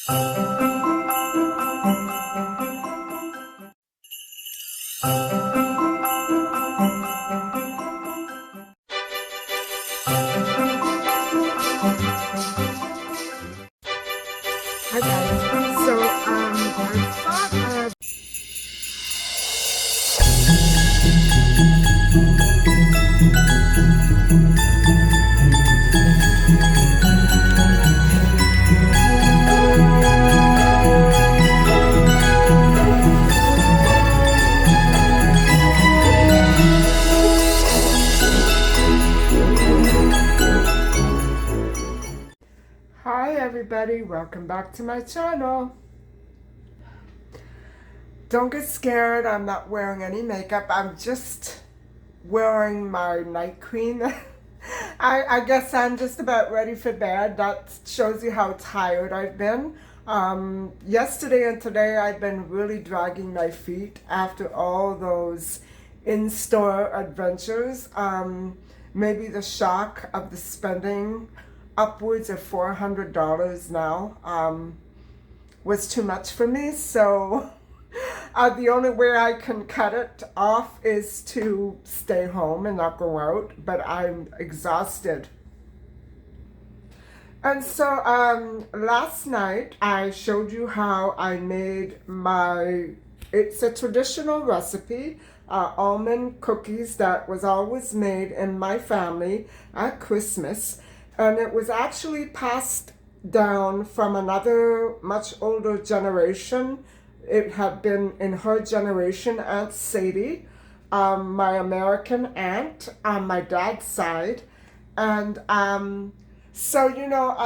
Hi guys. So I thought of Hi everybody, welcome back to my channel. Don't get scared, I'm not wearing any makeup. I'm just wearing my night cream. I guess I'm just about ready for bed. That shows you how tired I've been. Yesterday and today I've been really dragging my feet after all those in-store adventures. Maybe the shock of the spending upwards of $400 now was too much for me. So the only way I can cut it off is to stay home and not go out, but I'm exhausted. And so last night I showed you how I made it's a traditional recipe, almond cookies that was always made in my family at Christmas. And it was actually passed down from another much older generation. It had been in her generation, Aunt Sadie, my American aunt on my dad's side. And so, you know,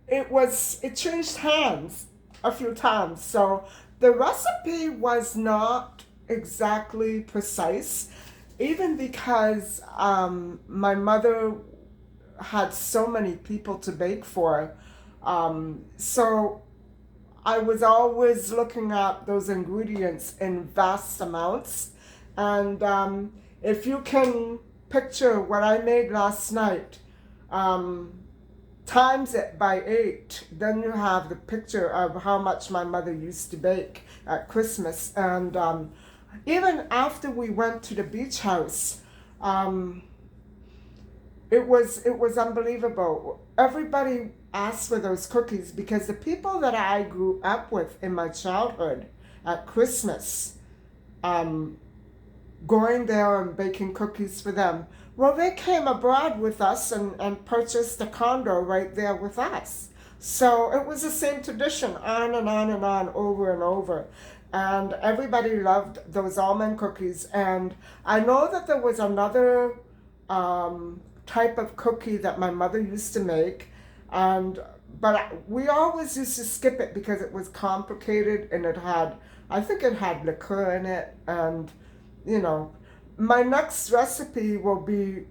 it changed hands a few times. So the recipe was not exactly precise, even because my mother had so many people to bake for. So I was always looking at those ingredients in vast amounts. And if you can picture what I made last night, times it by 8, then you have the picture of how much my mother used to bake at Christmas. And even after we went to the beach house, it was unbelievable. Everybody asked for those cookies because the people that I grew up with in my childhood at Christmas, going there and baking cookies for them, well, they came abroad with us and purchased a condo right there with us. So it was the same tradition, on and on and on, over and over. And everybody loved those almond cookies. And I know that there was another type of cookie that my mother used to make, but we always used to skip it because it was complicated, and I think it had liqueur in it. And you know, my next recipe will be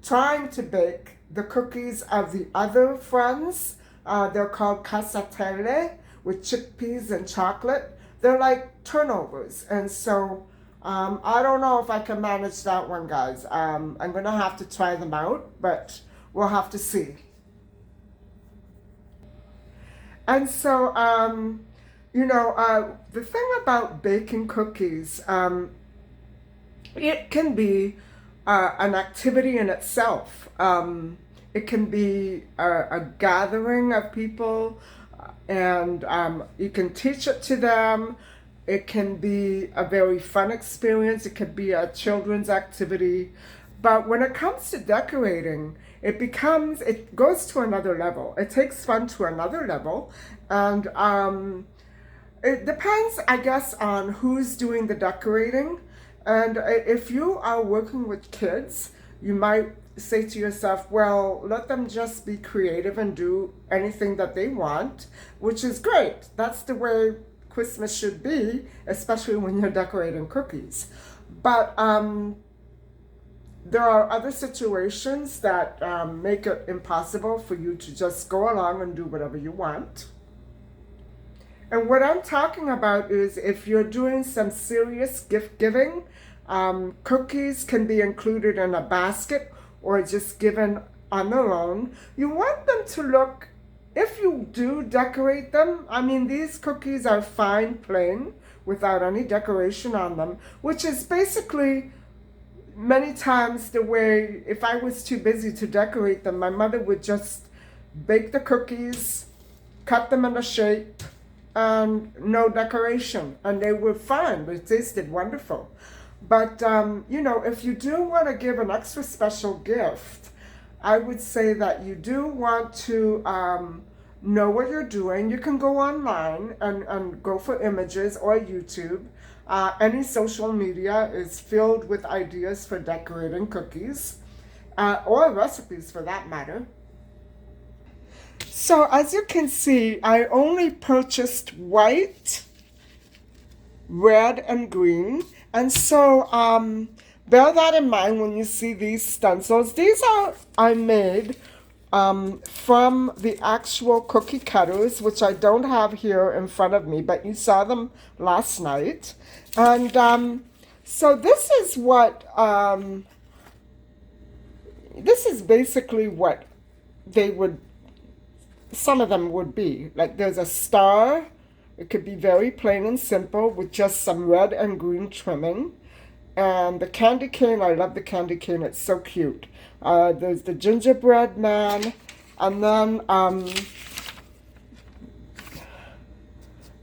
trying to bake the cookies of the other friends. They're called casatelle, with chickpeas and chocolate. They're like turnovers. And so I don't know if I can manage that one, guys. I'm going to have to try them out, but we'll have to see. And so, the thing about baking cookies, it can be an activity in itself. It can be a gathering of people, and you can teach it to them. It can be a very fun experience. It could be a children's activity. But when it comes to decorating, it goes to another level. It takes fun to another level. And it depends, I guess, on who's doing the decorating. And if you are working with kids, you might say to yourself, well, let them just be creative and do anything that they want, which is great. That's the way Christmas should be, especially when you're decorating cookies. But there are other situations that make it impossible for you to just go along and do whatever you want. And what I'm talking about is if you're doing some serious gift giving, cookies can be included in a basket or just given on their own. You want them to look if you do decorate them, I mean, these cookies are fine plain without any decoration on them, which is basically many times the way, if I was too busy to decorate them, my mother would just bake the cookies, cut them in a shape, and no decoration. And they were fine. They tasted wonderful. But, if you do want to give an extra special gift, I would say that you do want to know what you're doing. You can go online and go for images or YouTube. Any social media is filled with ideas for decorating cookies or recipes for that matter. So as you can see, I only purchased white, red, and green. And so bear that in mind when you see these stencils. These I made from the actual cookie cutters, which I don't have here in front of me, but you saw them last night. And so this is basically what some of them would be. Like there's a star. It could be very plain and simple with just some red and green trimming. And the candy cane, I love the candy cane. It's so cute. There's the gingerbread man. And then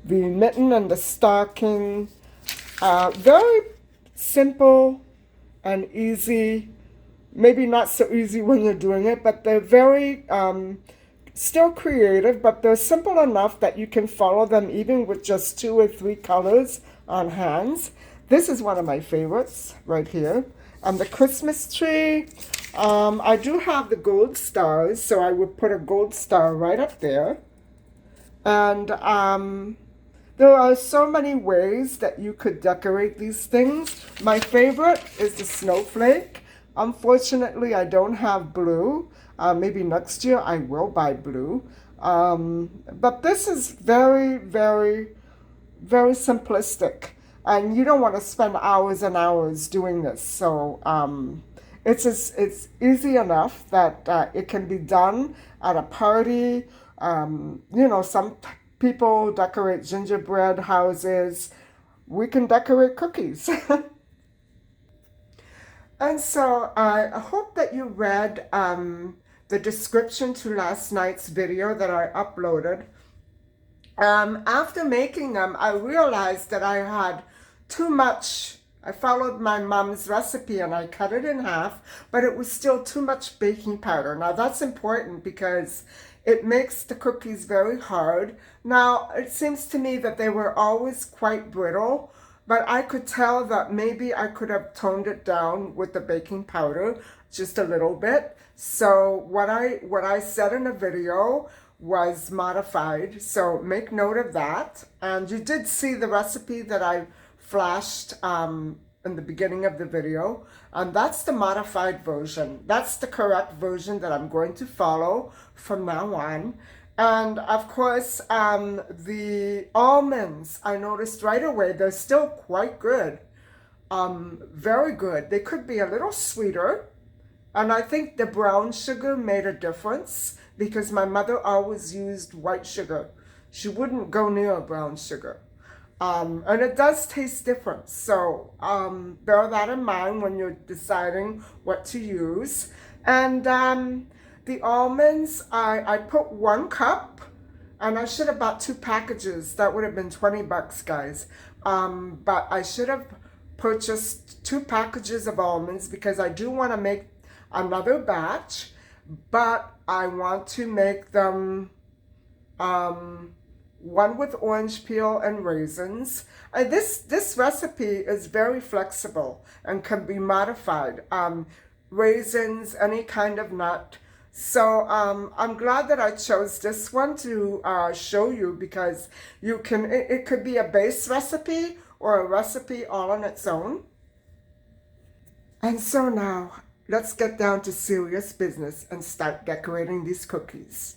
the mitten and the stocking. Very simple and easy. Maybe not so easy when you're doing it, but they're very still creative, but they're simple enough that you can follow them even with just 2 or 3 colors on hands. This is one of my favorites right here. And the Christmas tree, I do have the gold stars, so I would put a gold star right up there. And there are so many ways that you could decorate these things. My favorite is the snowflake. Unfortunately, I don't have blue. Maybe next year I will buy blue. But this is very, very, very simplistic. And you don't want to spend hours and hours doing this. So it's easy enough that it can be done at a party. Some people decorate gingerbread houses. We can decorate cookies. And so I hope that you read the description to last night's video that I uploaded. After making them, I realized that I had too much. I followed my mom's recipe and I cut it in half, but it was still too much baking powder. Now that's important because it makes the cookies very hard. Now it seems to me that they were always quite brittle, but I could tell that maybe I could have toned it down with the baking powder just a little bit. So what I said in the video was modified. So make note of that. And you did see the recipe that I flashed in the beginning of the video. And that's the modified version. That's the correct version that I'm going to follow from now on. And of course, the almonds, I noticed right away, they're still quite good. Very good. They could be a little sweeter. And I think the brown sugar made a difference because my mother always used white sugar. She wouldn't go near brown sugar. And it does taste different. So bear that in mind when you're deciding what to use. And the almonds, I put 1 cup, and I should have bought 2 packages. That would have been $20, guys. But I should have purchased 2 packages of almonds because I do want to make another batch, but I want to make them one with orange peel and raisins. This recipe is very flexible and can be modified. Raisins, any kind of nut. So I'm glad that I chose this one to show you because it could be a base recipe or a recipe all on its own. And so now let's get down to serious business and start decorating these cookies.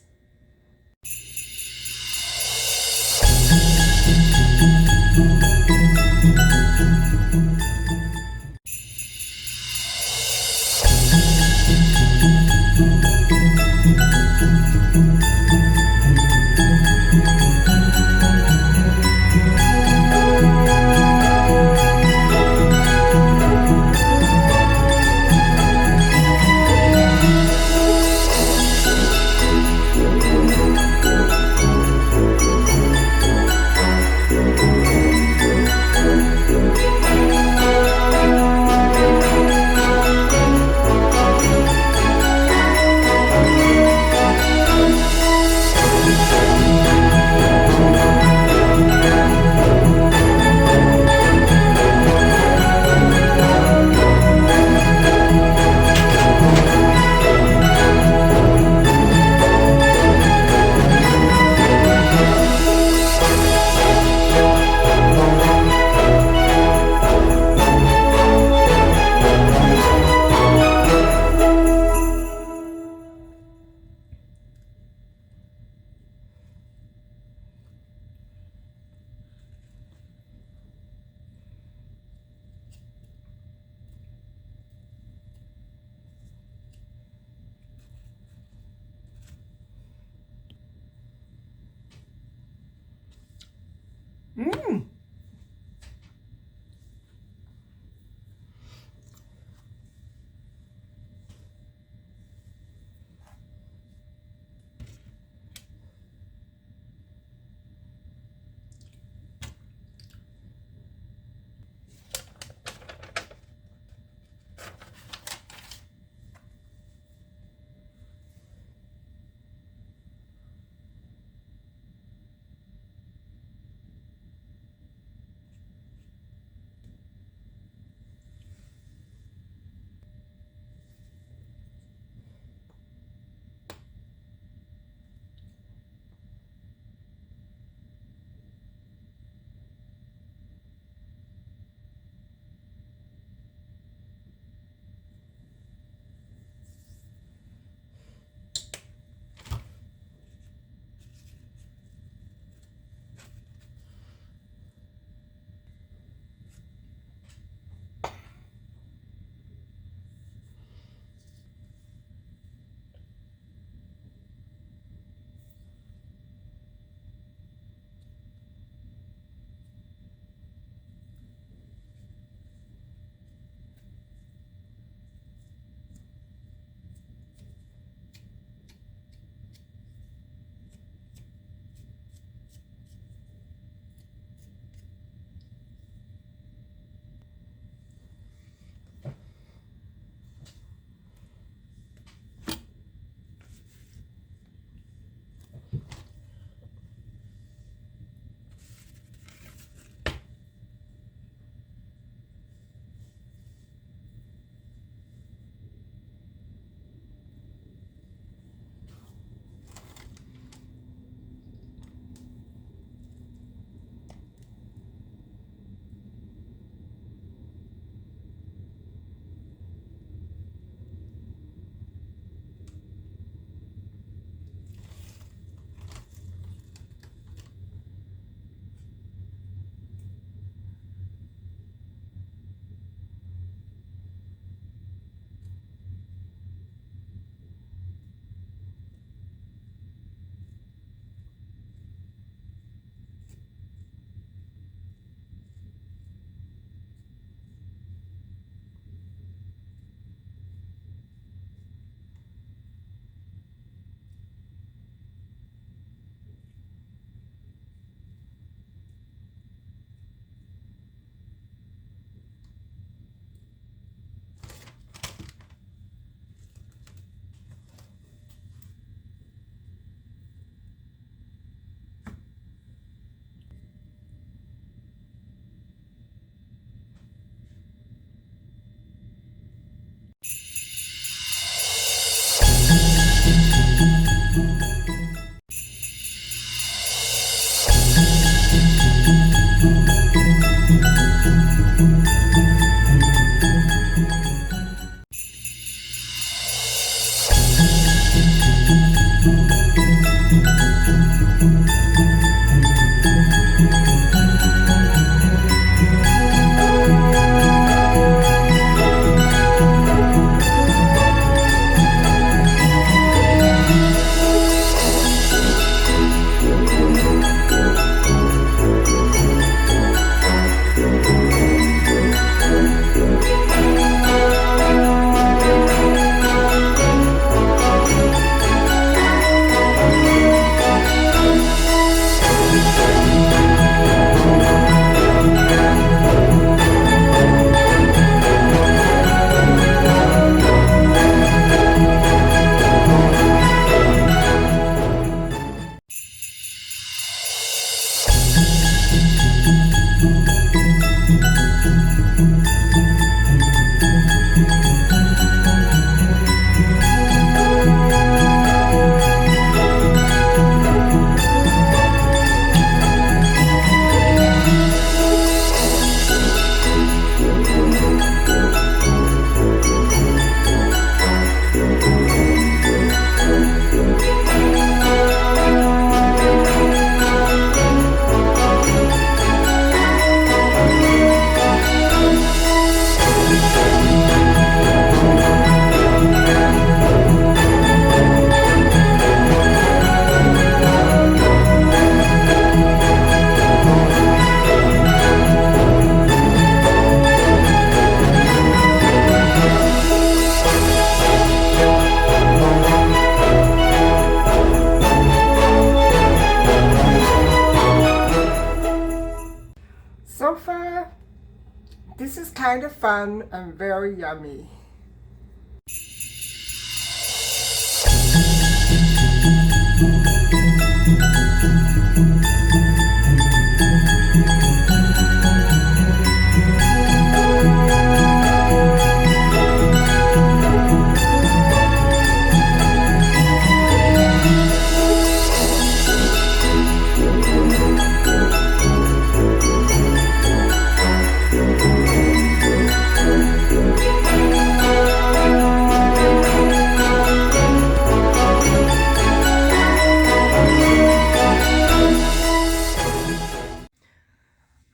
kind of fun and very yummy.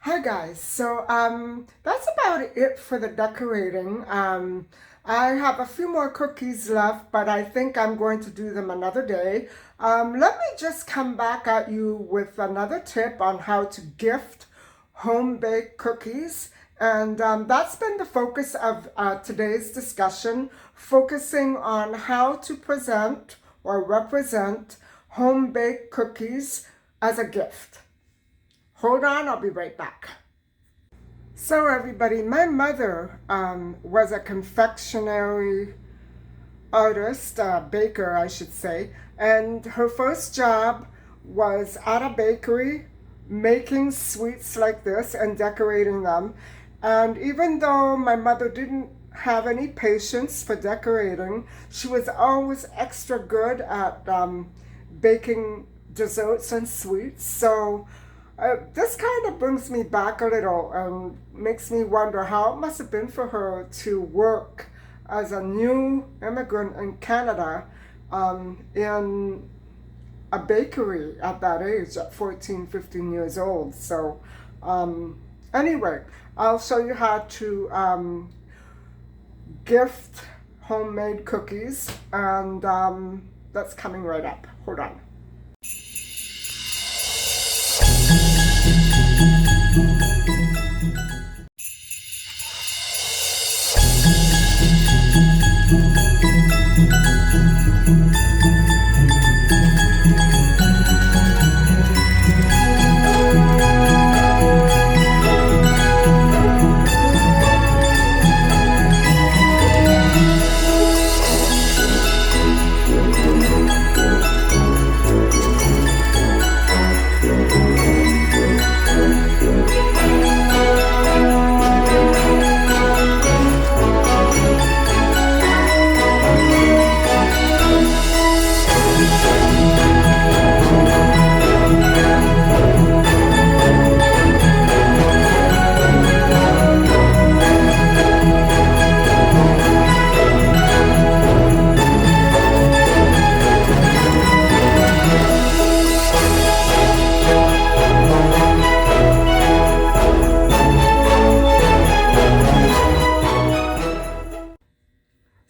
Hi guys, so that's about it for the decorating. I have a few more cookies left, but I think I'm going to do them another day. Let me just come back at you with another tip on how to gift home-baked cookies. And that's been the focus of today's discussion, focusing on how to present or represent home-baked cookies as a gift. Hold on, I'll be right back. So everybody, my mother was a confectionery artist, baker I should say, and her first job was at a bakery making sweets like this and decorating them. And even though my mother didn't have any patience for decorating, she was always extra good at baking desserts and sweets. So this kind of brings me back a little and makes me wonder how it must have been for her to work as a new immigrant in Canada in a bakery at that age, at 14, 15 years old. So anyway, I'll show you how to gift homemade cookies, and that's coming right up. Hold on.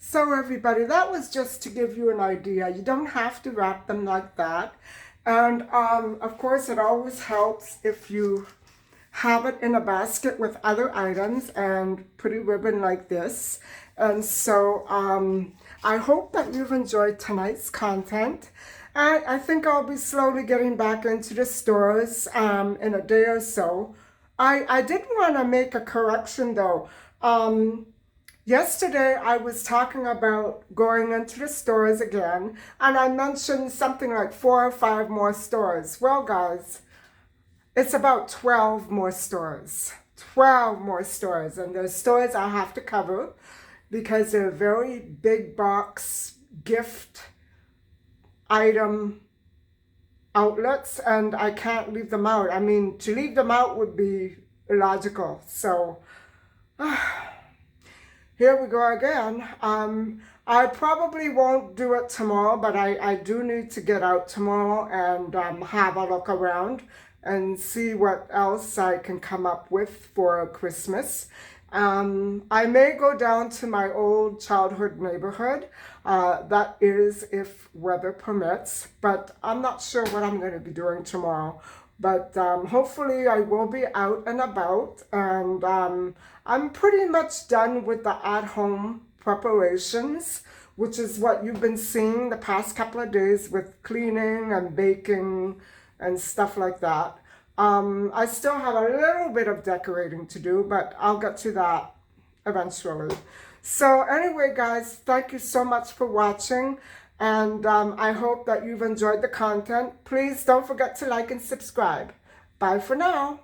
So everybody, that was just to give you an idea. You don't have to wrap them like that. And of course, it always helps if you have it in a basket with other items and pretty ribbon like this. And so I hope that you've enjoyed tonight's content. And I think I'll be slowly getting back into the stores in a day or so. I did want to make a correction though. Yesterday, I was talking about going into the stores again, and I mentioned something like 4 or 5 more stores. Well, guys, it's about 12 more stores. 12 more stores, and there's stores I have to cover because they're very big box gift item outlets, and I can't leave them out. I mean, to leave them out would be illogical. So, here we go again. I probably won't do it tomorrow, but I do need to get out tomorrow and have a look around and see what else I can come up with for Christmas. I may go down to my old childhood neighborhood. That is if weather permits, but I'm not sure what I'm going to be doing tomorrow. But hopefully I will be out and about, and I'm pretty much done with the at-home preparations, which is what you've been seeing the past couple of days with cleaning and baking and stuff like that. I still have a little bit of decorating to do, but I'll get to that eventually. So anyway, guys, thank you so much for watching. And I hope that you've enjoyed the content. Please don't forget to like and subscribe. Bye for now.